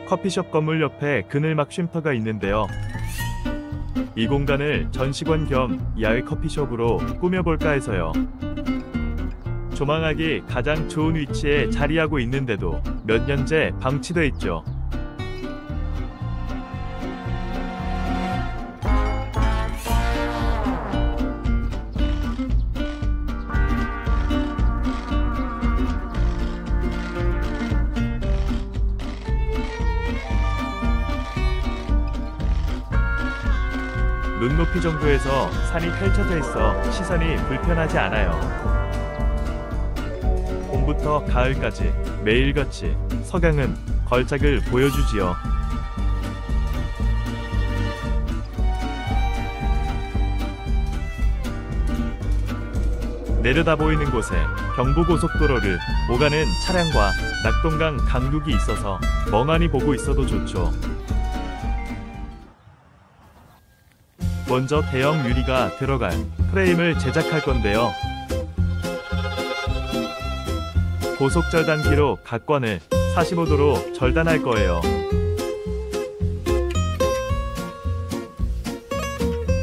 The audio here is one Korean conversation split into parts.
커피숍 건물 옆에 그늘막 쉼터가 있는데요. 이 공간을 전시관 겸 야외 커피숍으로 꾸며볼까 해서요. 조망하기 가장 좋은 위치에 자리하고 있는데도 몇 년째 방치돼 있죠. 눈높이 정도에서 산이 펼쳐져 있어 시선이 불편하지 않아요. 봄부터 가을까지 매일같이 석양은 걸작을 보여주지요. 내려다 보이는 곳에 경부고속도로를 오가는 차량과 낙동강 강둑이 있어서 멍하니 보고 있어도 좋죠. 먼저 대형 유리가 들어갈 프레임을 제작할 건데요. 고속절단기로 각관을 45도로 절단할 거예요.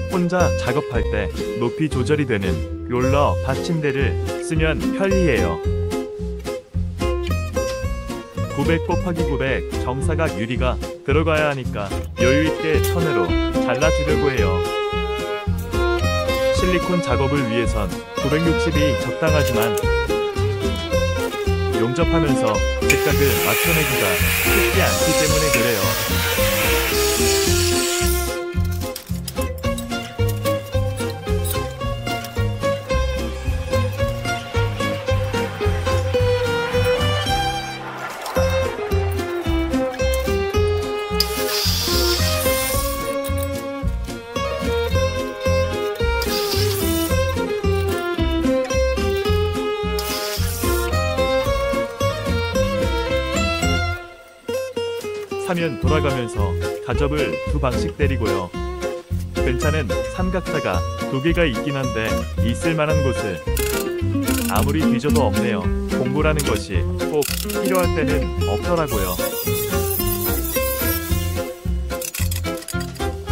혼자 작업할 때 높이 조절이 되는 롤러 받침대를 쓰면 편리해요. 900 곱하기 900 정사각 유리가 들어가야 하니까 여유있게 천으로 잘라주려고 해요. 실리콘 작업을 위해선 960이 적당하지만 용접하면서 직각을 맞춰내기가 쉽지 않기 때문에 그래요. 사면 돌아가면서 가접을 두 방씩 때리고요. 괜찮은 삼각자가 두 개가 있긴 한데 있을 만한 곳을 아무리 뒤져도 없네요. 공부라는 것이 꼭 필요할 때는 없더라고요.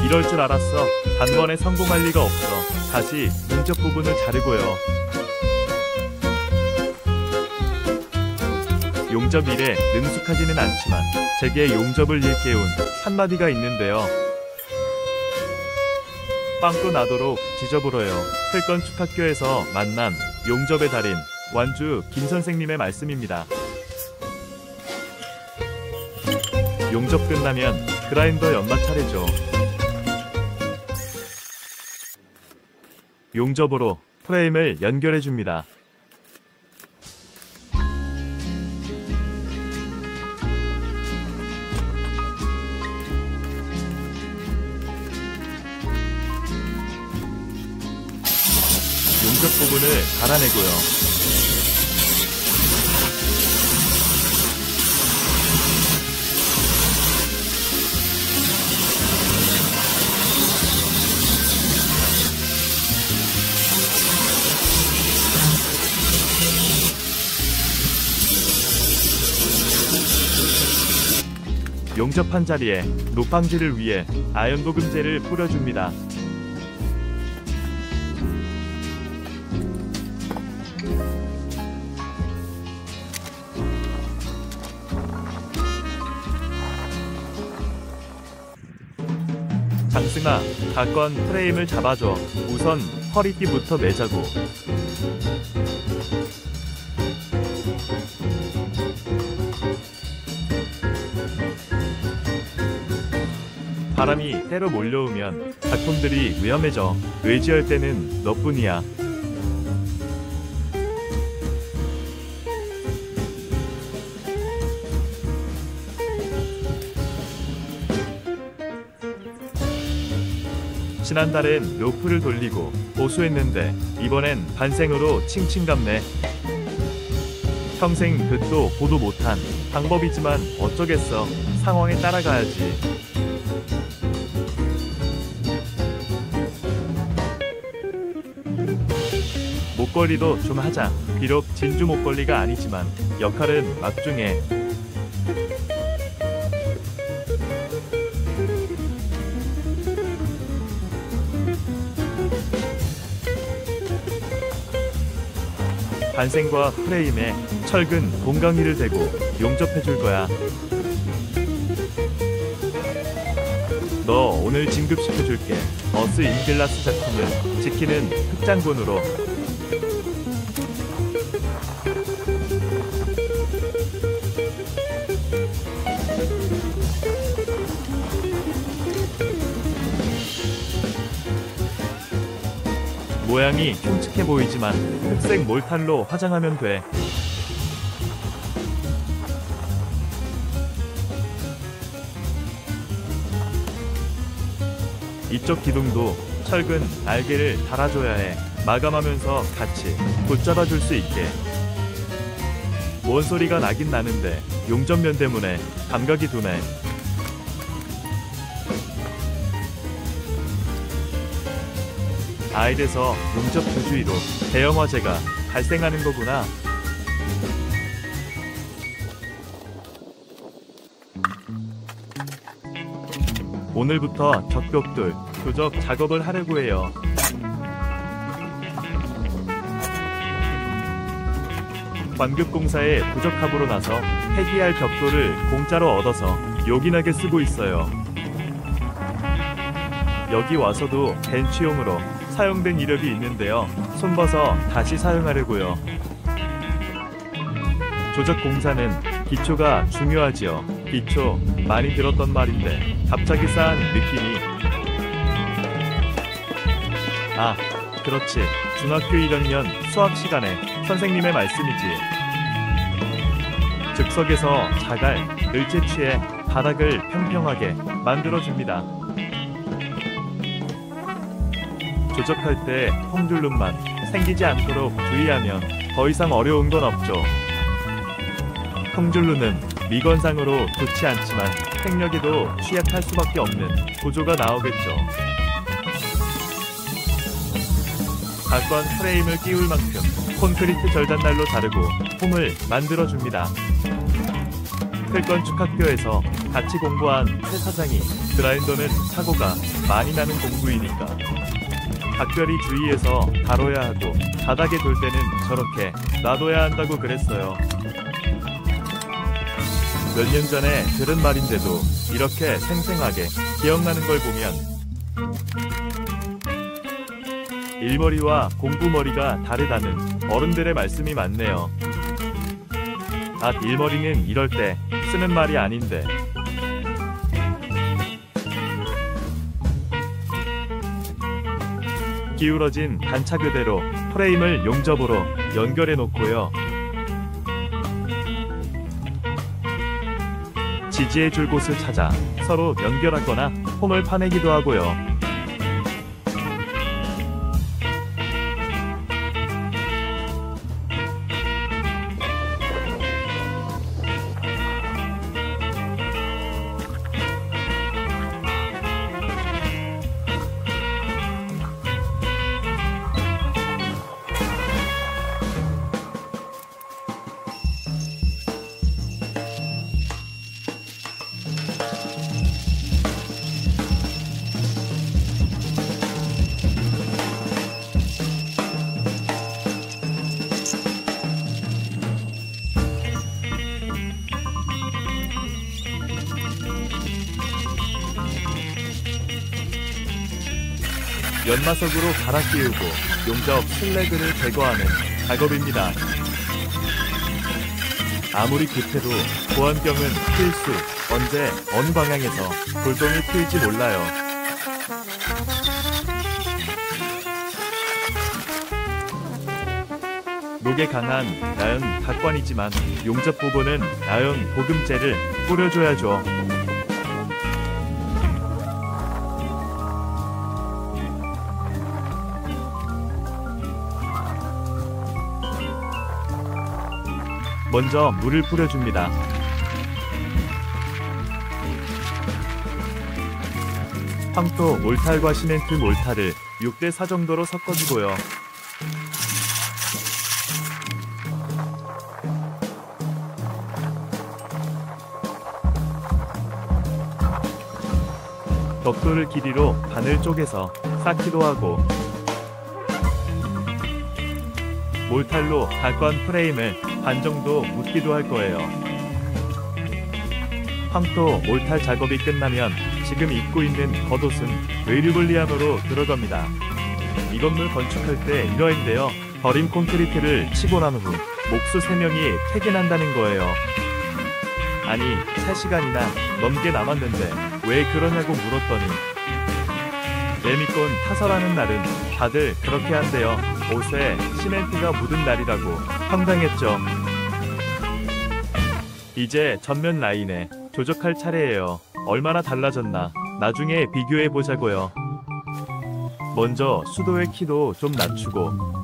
이럴 줄 알았어. 단번에 성공할 리가 없어. 다시 문적 부분을 자르고요. 용접 일에 능숙하지는 않지만 제게 용접을 일깨운 한마디가 있는데요. 빵꾸 나도록 지저분어요. 틀건축학교에서 만난 용접의 달인 완주 김 선생님의 말씀입니다. 용접 끝나면 그라인더 연마 차례죠. 용접으로 프레임을 연결해줍니다. 용접 부분을 갈아내고요. 용접한 자리에 노방지를 위해 아연도금제를 뿌려줍니다. 장승아, 가건 프레임을 잡아줘. 우선 허리띠부터 매자고. 바람이 때로 몰려오면 작품들이 위험해져. 의지할 때는 너뿐이야. 지난달엔 로프를 돌리고 보수했는데 이번엔 반생으로 칭칭 감네. 평생 듣도 보도 못한 방법이지만 어쩌겠어. 상황에 따라가야지. 목걸이도 좀 하자. 비록 진주 목걸이가 아니지만 역할은 막중해. 반생과 프레임에 철근 봉강이를 대고 용접해 줄 거야. 너 오늘 진급시켜 줄게. 어스 인글라스 작품을 지키는 흑장군으로. 모양이 흉측해 보이지만 흑색 몰탈로 화장하면 돼. 이쪽 기둥도 철근 날개를 달아줘야 해. 마감하면서 같이 붙잡아 줄 수 있게. 뭔 소리가 나긴 나는데 용접면 때문에 감각이 두네. 아이에서 용접 부주의로 대형 화재가 발생하는 거구나. 오늘부터 벽돌 교적 작업을 하려고 해요. 관급공사에 부적합으로 나서 폐기할 벽돌을 공짜로 얻어서 요긴하게 쓰고 있어요. 여기 와서도 벤치용으로 사용된 이력이 있는데요. 손봐서 다시 사용하려고요. 조적 공사는 기초가 중요하지요. 기초 많이 들었던 말인데 갑자기 쌓은 느낌이. 아, 그렇지. 중학교 1학년 수학 시간에 선생님의 말씀이지. 즉석에서 자갈, 을 채취해 바닥을 평평하게 만들어줍니다. 조적할 때 통줄눈만 생기지 않도록 주의하면 더 이상 어려운 건 없죠. 통줄눈은 미건상으로 좋지 않지만 생력에도 취약할 수밖에 없는 구조가 나오겠죠. 가관 프레임을 끼울 만큼 콘크리트 절단날로 자르고 홈을 만들어줍니다. 필건축학교에서 같이 공부한 새 사장이 그라인더는 사고가 많이 나는 공부이니까 각별히 주의해서 다뤄야 하고 바닥에 돌 때는 저렇게 놔둬야 한다고 그랬어요. 몇 년 전에 들은 말인데도 이렇게 생생하게 기억나는 걸 보면 일머리와 공부머리가 다르다는 어른들의 말씀이 많네요. 아, 일머리는 이럴 때 쓰는 말이 아닌데. 기울어진 단차 그대로 프레임을 용접으로 연결해 놓고요. 지지해 줄 곳을 찾아 서로 연결하거나 홈을 파내기도 하고요. 연마석으로 갈아 끼우고 용접 슬래그를 제거하는 작업입니다. 아무리 급해도 보안경은 필수. 언제 어느 방향에서 돌덩이 튈지 몰라요. 녹에 강한 나연 각관이지만 용접 부분은 나연 보금제를 뿌려줘야죠. 먼저 물을 뿌려줍니다. 황토 몰탈과 시멘트 몰탈을 6대4 정도로 섞어주고요. 벽돌을 길이로 반을 쪼개서 쌓기도 하고 몰탈로 가까운 프레임을 반 정도 묻기도 할 거예요. 황토 몰탈 작업이 끝나면 지금 입고 있는 겉옷은 외류블리안으로 들어갑니다. 이 건물 건축할 때 이러인데요. 버림 콘크리트를 치고 난 후 목수 3명이 퇴근한다는 거예요. 아니 3시간이나 넘게 남았는데 왜 그러냐고 물었더니 레미콘 타설하는 날은 다들 그렇게 한대요. 옷에 시멘트가 묻은 날이라고 황당했죠. 이제 전면 라인에 조적할 차례예요. 얼마나 달라졌나 나중에 비교해 보자고요. 먼저 수도의 키도 좀 낮추고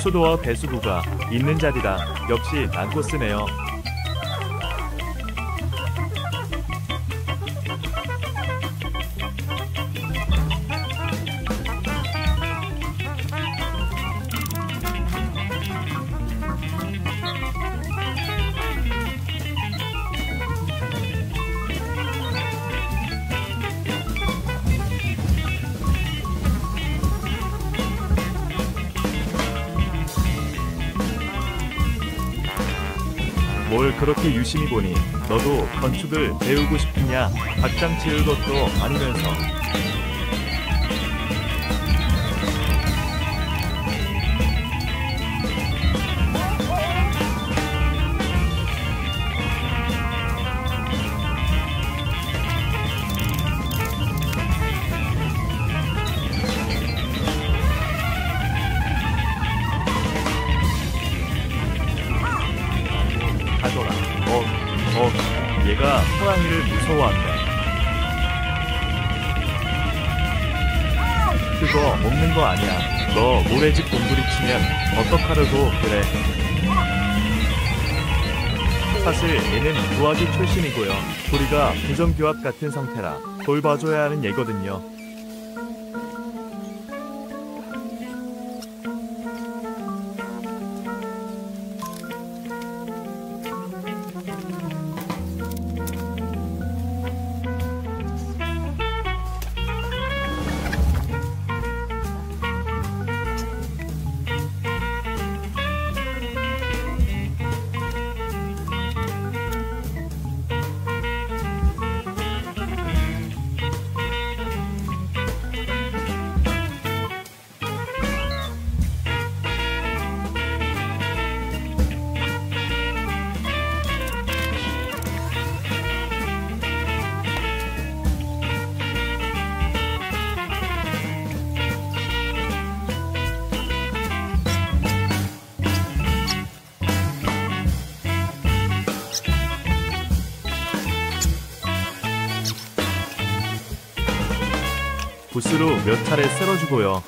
수도와 배수구가 있는 자리라 역시 난코스네요. 뭘 그렇게 유심히 보니 너도 건축을 배우고 싶으냐? 박장 지을 것도 아니면서. 얘가 호랑이를 무서워한다. 그거 먹는 거 아니야. 너 모래집 동굴이 치면 어떡하려고 그래. 사실 얘는 부하기 출신이고요. 우리가 부정교합 같은 상태라 돌봐줘야 하는 얘거든요. 붓으로 몇 차례 쓸어주고요.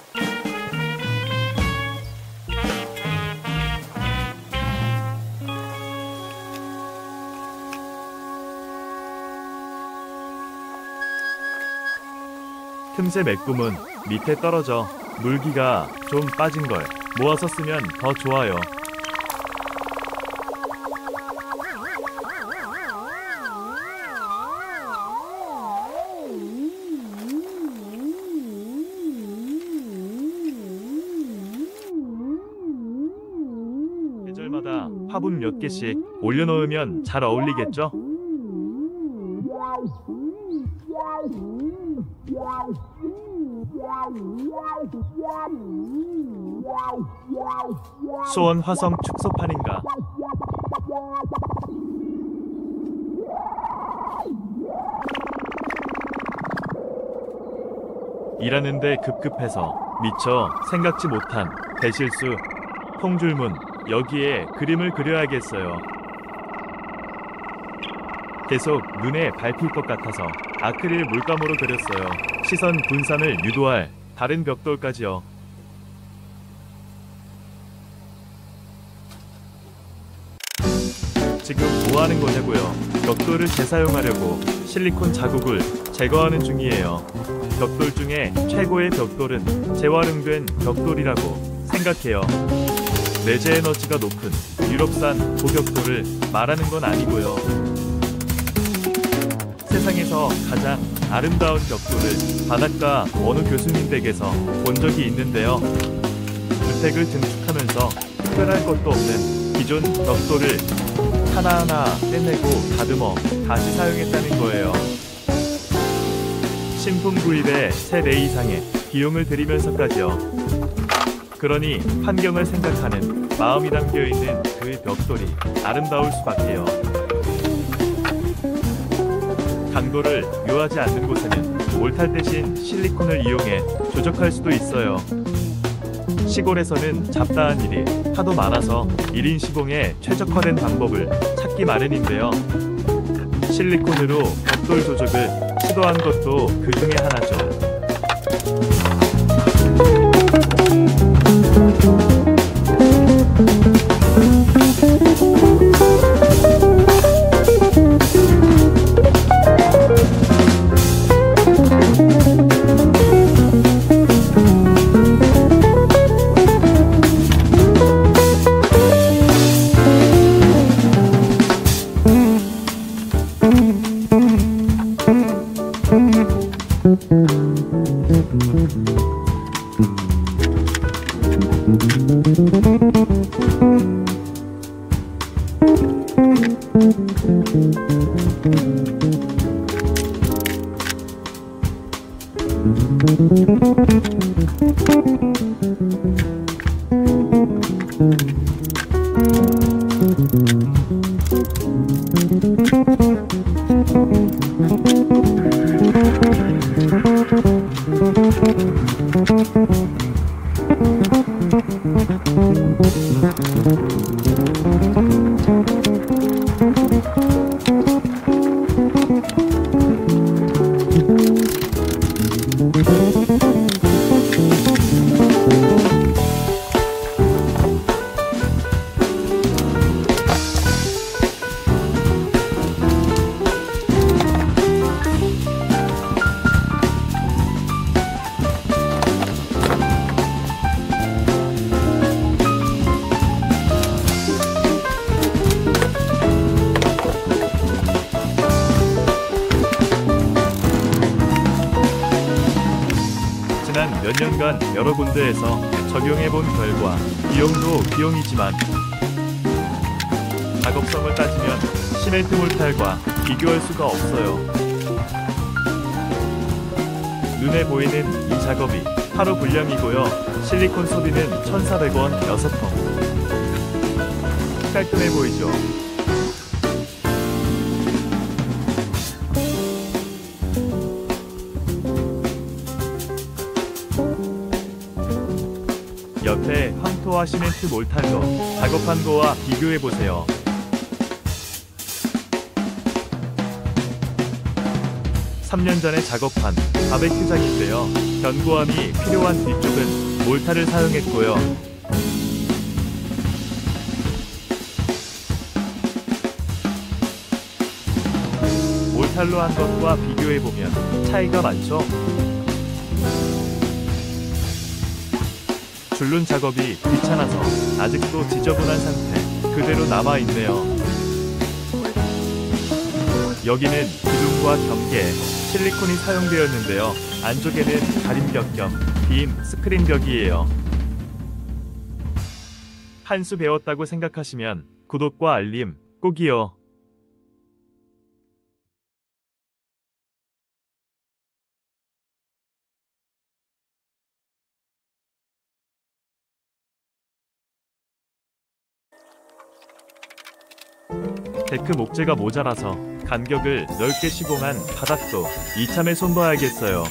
틈새 매꿈은 밑에 떨어져 물기가 좀 빠진 걸 모아서 쓰면 더 좋아요. 계절마다 화분 몇 개씩 올려놓으면 잘 어울리겠죠? 수원 화성 축소판인가? 일하는데 급급해서 미처 생각지 못한 대실수. 통줄문 여기에 그림을 그려야겠어요. 계속 눈에 밟힐 것 같아서 아크릴 물감으로 그렸어요. 시선 분산을 유도할 다른 벽돌까지요. 지금 뭐 하는 거냐고요? 벽돌 벽돌을 재사용하려고 실리콘 자국을 제거하는 중이에요. 벽돌 중에 최고의 벽돌은 재활용된 벽돌이라고 생각해요. 내재 에너지가 높은 유럽산 고벽돌을 말하는 건 아니고요. 세상에서 가장 아름다운 벽돌을 바닷가 어느 교수님 댁에서 본 적이 있는데요. 주택을 증축하면서 특별할 것도 없는 기존 벽돌을 하나하나 떼내고 다듬어 다시 사용했다는 거예요. 신품 구입에 3대 이상의 비용을 들이면서까지요. 그러니 환경을 생각하는 마음이 담겨있는 그 벽돌이 아름다울 수밖에요. 강도를 요하지 않는 곳에는 몰탈 대신 실리콘을 이용해 조적할 수도 있어요. 시골에서는 잡다한 일이 하도 많아서 1인 시공에 최적화된 방법을 찾기 마련인데요. 실리콘으로 벽돌 조적을 시도한 것도 그 중에 하나죠. 지난 몇 년간 여러 군데에서 적용해본 결과 비용도 비용이지만 작업성을 따지면 시멘트 몰탈과 비교할 수가 없어요. 눈에 보이는 이 작업이 하루 분량이고요. 실리콘 소비는 1,400원 6통. 깔끔해 보이죠? 옆에 황토와 시멘트 몰탈로 작업한 거와 비교해보세요. (3년) 전에 작업한 바베큐장인데요. 견고함이 필요한 뒤쪽은 몰탈을 사용했고요. 몰탈로 한 것과 비교해보면 차이가 많죠? 줄눈 작업이 귀찮아서 아직도 지저분한 상태 그대로 남아있네요. 여기는 기둥과 경계에 실리콘이 사용되었는데요. 안쪽에는 가림벽 겸 빈 스크린벽이에요. 한 수 배웠다고 생각하시면 구독과 알림 꼭이요. 데크 목재가 모자라서 간격을 넓게 시공한 바닥도 이참에 손봐야겠어요.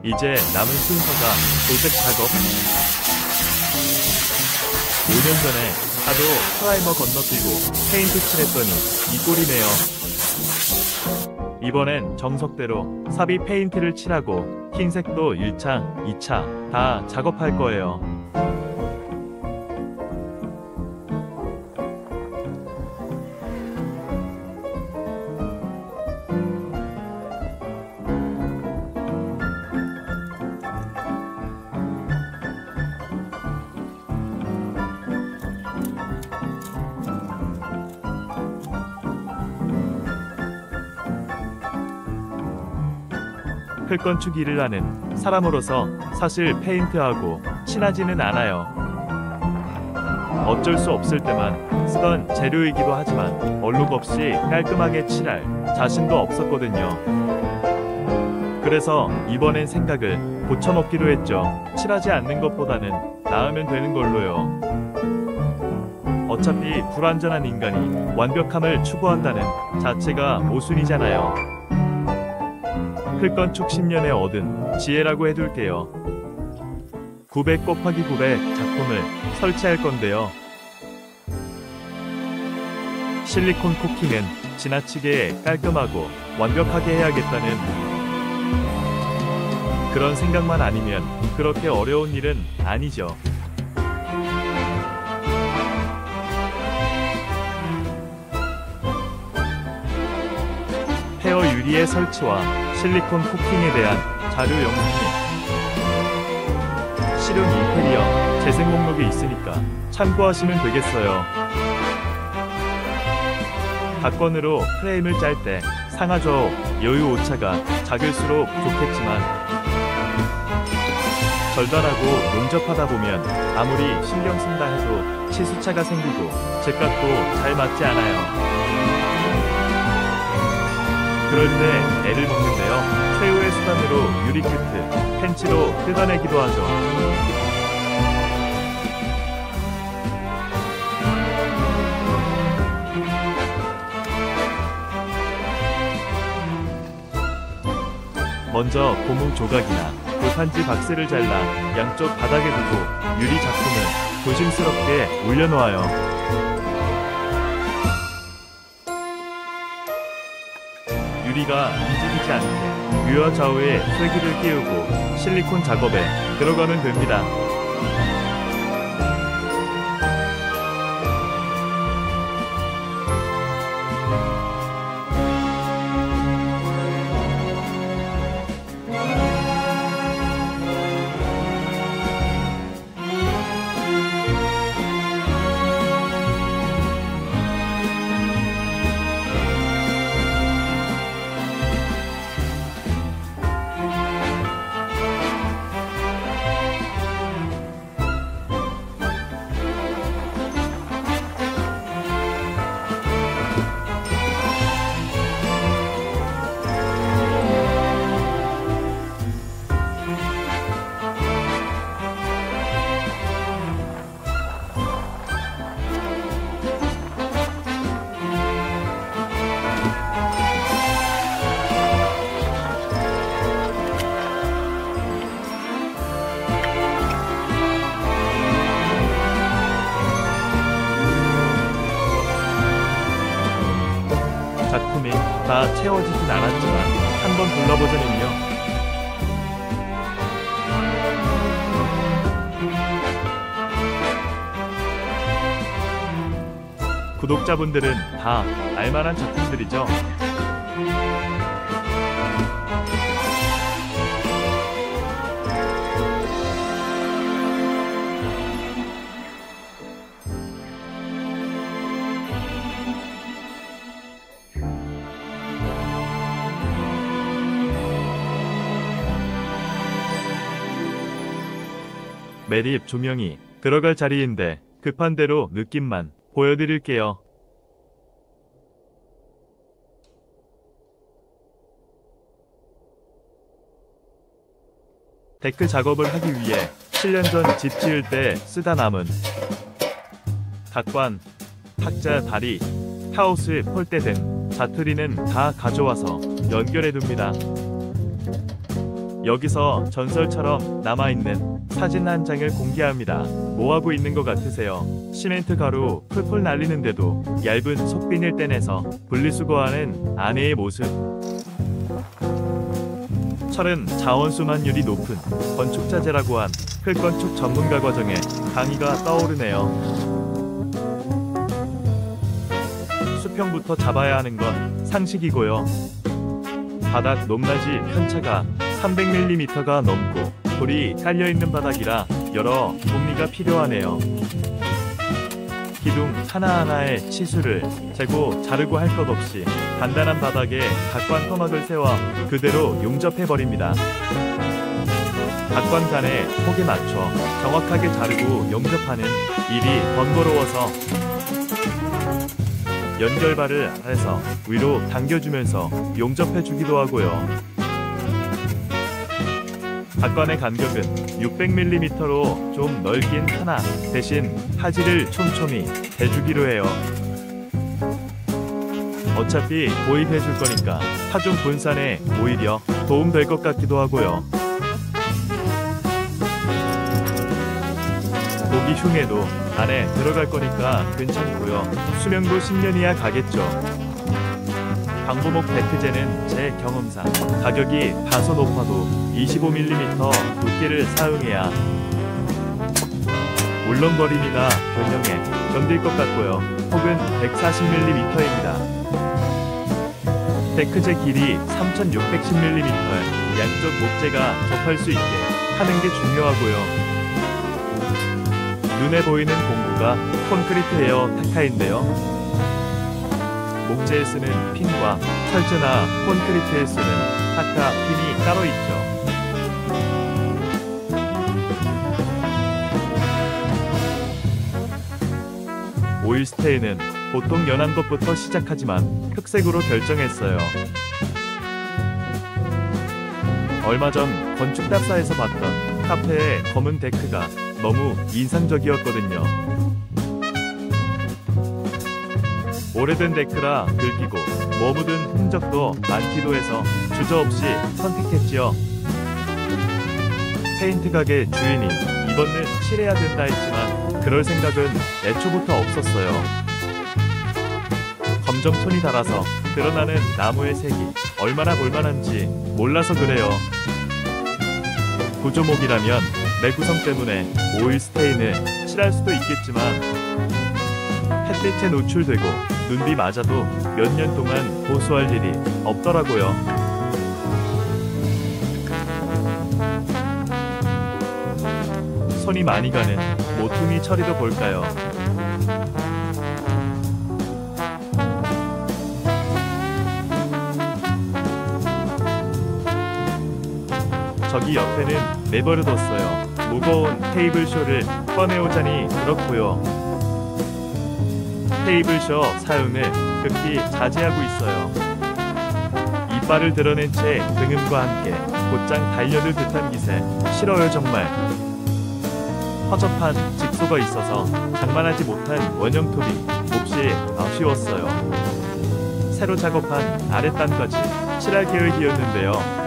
이제 남은 순서가 도색 작업. 5년 전에 하도 프라이머 건너뛰고 페인트 칠했더니 이 꼴이네요. 이번엔 정석대로 삽입 페인트를 칠하고 흰색도 1차, 2차 다 작업할 거예요. 클건축 일을 하는 사람으로서 사실 페인트하고 친하지는 않아요. 어쩔 수 없을 때만 쓰던 재료이기도 하지만 얼룩 없이 깔끔하게 칠할 자신도 없었거든요. 그래서 이번엔 생각을 고쳐먹기로 했죠. 칠하지 않는 것보다는 나으면 되는 걸로요. 어차피 불완전한 인간이 완벽함을 추구한다는 자체가 모순이잖아요. 클건축 10년에 얻은 지혜라고 해둘게요. 900 곱하기 900 작품을 설치할 건데요. 실리콘 코킹은 지나치게 깔끔하고 완벽하게 해야겠다는 그런 생각만 아니면 그렇게 어려운 일은 아니죠. 페어 유리의 설치와 실리콘 코킹에 대한 자료 영상이 실용 인테리어 재생 목록에 있으니까 참고하시면 되겠어요. 박건으로 프레임을 짤 때 상하좌우 여유 오차가 작을수록 좋겠지만 절단하고 용접하다 보면 아무리 신경 쓴다 해도 치수차가 생기고 제값도 잘 맞지 않아요. 그럴 때 애를 먹는데요. 최후의 수단으로 유리 끝을 펜치로 뜯어내기도 하죠. 먼저 고무 조각이나 골판지 박스를 잘라 양쪽 바닥에 두고 유리 작품을 조심스럽게 올려놓아요. 유리가 움직이지 않게 위와 좌우에 쇠기를 끼우고 실리콘 작업에 들어가면 됩니다. 작품이 다 채워지진 않았지만 한번 둘러보자면요. 구독자분들은 다 알만한 작품들이죠. 매립 조명이 들어갈 자리인데 급한 대로 느낌만 보여드릴게요. 데크 작업을 하기 위해 7년 전 집 지을 때 쓰다 남은 탁관, 탁자 다리, 하우스 폴대 등 자투리는 다 가져와서 연결해 둡니다. 여기서 전설처럼 남아있는 사진 한 장을 공개합니다. 뭐하고 있는 것 같으세요? 시멘트 가루 풀풀 날리는데도 얇은 속비닐 떼내서 분리수거하는 아내의 모습. 철은 자원 순환율이 높은 건축자재라고 한 흙건축 전문가 과정에 강의가 떠오르네요. 수평부터 잡아야 하는 건 상식이고요. 바닥 높낮이 편차가 300mm가 넘고 돌이 깔려있는 바닥이라 여러 복리가 필요하네요. 기둥 하나하나의 치수를 재고 자르고 할 것 없이 단단한 바닥에 각관 토막을 세워 그대로 용접해버립니다. 각관 간의 폭에 맞춰 정확하게 자르고 용접하는 일이 번거로워서 연결발을 아래서 위로 당겨주면서 용접해주기도 하고요. 각관의 간격은 600mm로 좀 넓긴 하나 대신 하지를 촘촘히 대주기로 해요. 어차피 고입해줄 거니까 하중 분산에 오히려 도움될 것 같기도 하고요. 고기 흉에도 안에 들어갈 거니까 괜찮고요. 수명도 10년이야 가겠죠. 방부목 데크재는 제 경험상 가격이 다소 높아도 25mm 두께를 사용해야 울렁거림이나 변형에 견딜 것 같고요. 혹은 140mm입니다. 데크재 길이 3610mm에 양쪽 목재가 접할 수 있게 하는 게 중요하고요. 눈에 보이는 공구가 콘크리트 에어 타카인데요. 목재에 쓰는 핀과 철제나 콘크리트에 쓰는 타카 핀이 따로 있죠. 오일 스테이는 보통 연한 것부터 시작하지만 흑색으로 결정했어요. 얼마 전 건축답사에서 봤던 카페의 검은 데크가 너무 인상적이었거든요. 오래된 데크라 긁히고 머무든 흔적도 많기도 해서 주저없이 선택했지요. 페인트 가게 주인이 이번은 칠해야 된다 했지만 그럴 생각은 애초부터 없었어요. 검정톤이 달아서 드러나는 나무의 색이 얼마나 볼만한지 몰라서 그래요. 구조목이라면 내구성 때문에 오일 스테인을 칠할 수도 있겠지만 햇빛에 노출되고 눈비 맞아도 몇 년 동안 보수할 일이 없더라고요. 손이 많이 가는 모퉁이 처리도 볼까요? 저기 옆에는 내버려뒀어요. 무거운 테이블쇼를 꺼내오자니 그렇고요. 테이블쇼 사용을 극히 자제하고 있어요. 이빨을 드러낸 채 등음과 함께 곧장 달려들 듯한 기세. 싫어요 정말. 허접한 직소가 있어서 장만하지 못한 원형톱이 몹시 아쉬웠어요. 새로 작업한 아랫단까지 칠할 계획이었는데요.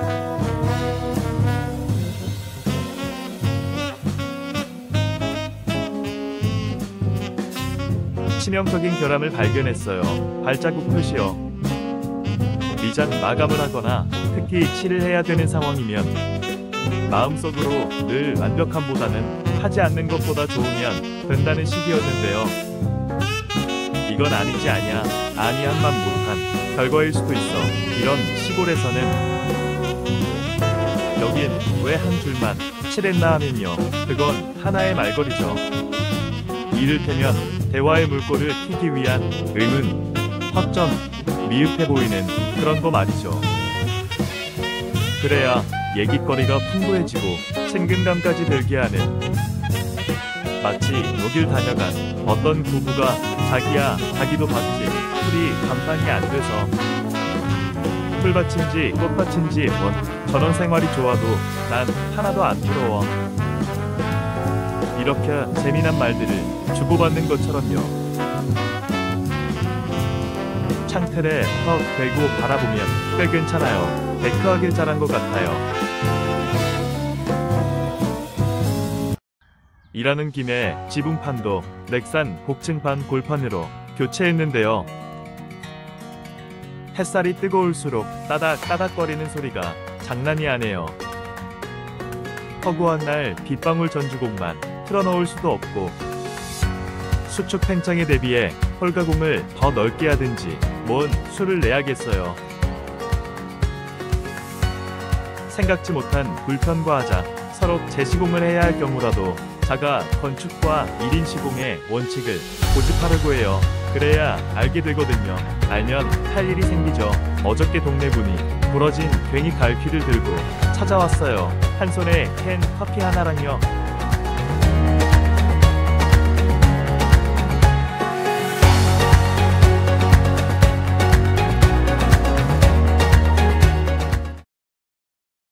치명적인 결함을 발견했어요. 발자국 표시요. 미장 마감을 하거나 특히 칠을 해야 되는 상황이면 마음속으로 늘 완벽함보다는 하지 않는 것보다 좋으면 된다는 식이었는데요. 이건 아니지 아니야. 아니한만 못한 결과일 수도 있어. 이런 시골에서는 여긴 왜 한 줄만 칠했나 하면요. 그건 하나의 말거리죠. 이를테면 대화의 물꼬를 튀기 위한 의문, 허점, 미흡해 보이는 그런 거 말이죠. 그래야 얘기거리가 풍부해지고 친근감까지 들게 하는, 마치 여길 다녀간 어떤 부부가 자기야 자기도 봤지 풀이 감당이 안 돼서 풀밭인지 꽃밭인지 뭔 전원 생활이 좋아도 난 하나도 안 부러워. 이렇게 재미난 말들을 주고받는 것처럼요. 창틀에 턱 대고 바라보면 꽤 괜찮아요. 데크하길 잘한 것 같아요. 일하는 김에 지붕판도 넥산 복층판 골판으로 교체했는데요. 햇살이 뜨거울수록 따닥따닥거리는 소리가 장난이 아니에요. 허구한 날 빗방울 전주곡만 틀어놓을 수도 없고, 수축 팽창에 대비해 홀가공을 더 넓게 하든지 뭔 수를 내야겠어요. 생각지 못한 불편과 하자, 서로 재시공을 해야 할 경우라도 자가 건축과 1인 시공의 원칙을 고집하려고 해요. 그래야 알게 되거든요. 알면 할 일이 생기죠. 어저께 동네 분이 부러진 괭이 갈퀴를 들고 찾아왔어요. 한 손에 캔 커피 하나랑요.